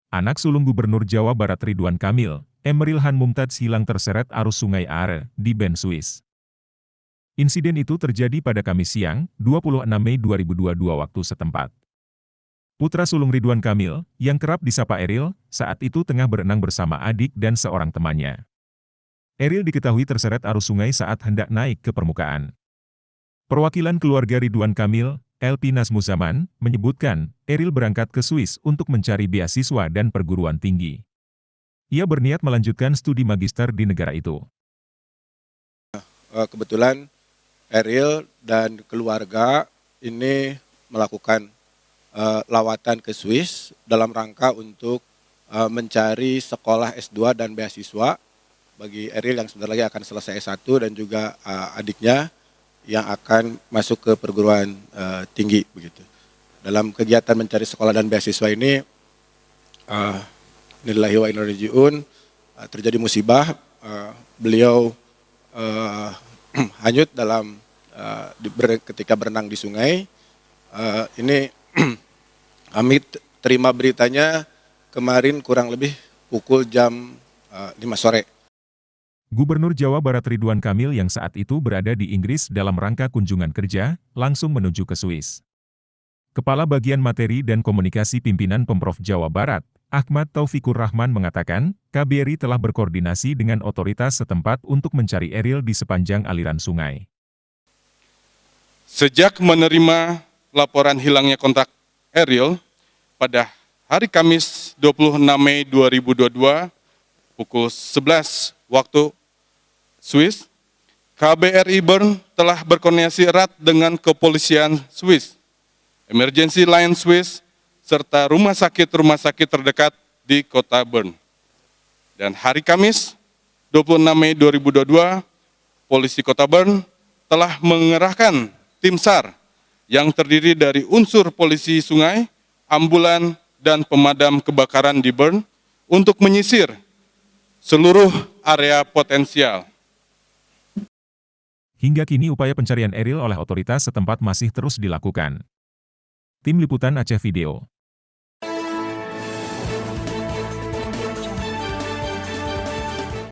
Anak sulung Gubernur Jawa Barat Ridwan Kamil, Emeril Han Mumtaz hilang terseret arus Sungai Are di Bend, Swiss. Insiden itu terjadi pada Kamis siang, 26 Mei 2022 waktu setempat. Putra sulung Ridwan Kamil, yang kerap disapa Eril, saat itu tengah berenang bersama adik dan seorang temannya. Eril diketahui terseret arus sungai saat hendak naik ke permukaan. Perwakilan keluarga Ridwan Kamil, LP Nazmuzaman, menyebutkan, Eril berangkat ke Swiss untuk mencari beasiswa dan perguruan tinggi. Ia berniat melanjutkan studi magister di negara itu. Kebetulan Eril dan keluarga ini melakukan lawatan ke Swiss dalam rangka untuk mencari sekolah S2 dan beasiswa bagi Eril yang sebentar lagi akan selesai S1 dan juga adiknya yang akan masuk ke perguruan tinggi begitu. Dalam kegiatan mencari sekolah dan beasiswa ini, Innalillahi wa inna ilaihi raji'un, terjadi musibah, beliau hanyut dalam ketika berenang di sungai. Ini kami terima beritanya kemarin kurang lebih pukul jam 5 sore. Gubernur Jawa Barat Ridwan Kamil yang saat itu berada di Inggris dalam rangka kunjungan kerja, langsung menuju ke Swiss. Kepala Bagian Materi dan Komunikasi Pimpinan Pemprov Jawa Barat, Ahmad Taufikur Rahman mengatakan, KBRI telah berkoordinasi dengan otoritas setempat untuk mencari Eril di sepanjang aliran sungai. Sejak menerima laporan hilangnya kontak Eril pada hari Kamis 26 Mei 2022 pukul 11 waktu Swiss, KBRI Bern telah berkoordinasi erat dengan kepolisian Swiss, Emergency Line Swiss, serta rumah sakit terdekat di kota Bern. Dan hari Kamis 26 Mei 2022, polisi kota Bern telah mengerahkan tim SAR yang terdiri dari unsur polisi sungai, ambulan, dan pemadam kebakaran di Bern untuk menyisir seluruh area potensial. Hingga kini upaya pencarian Eril oleh otoritas setempat masih terus dilakukan. Tim Liputan Aceh Video.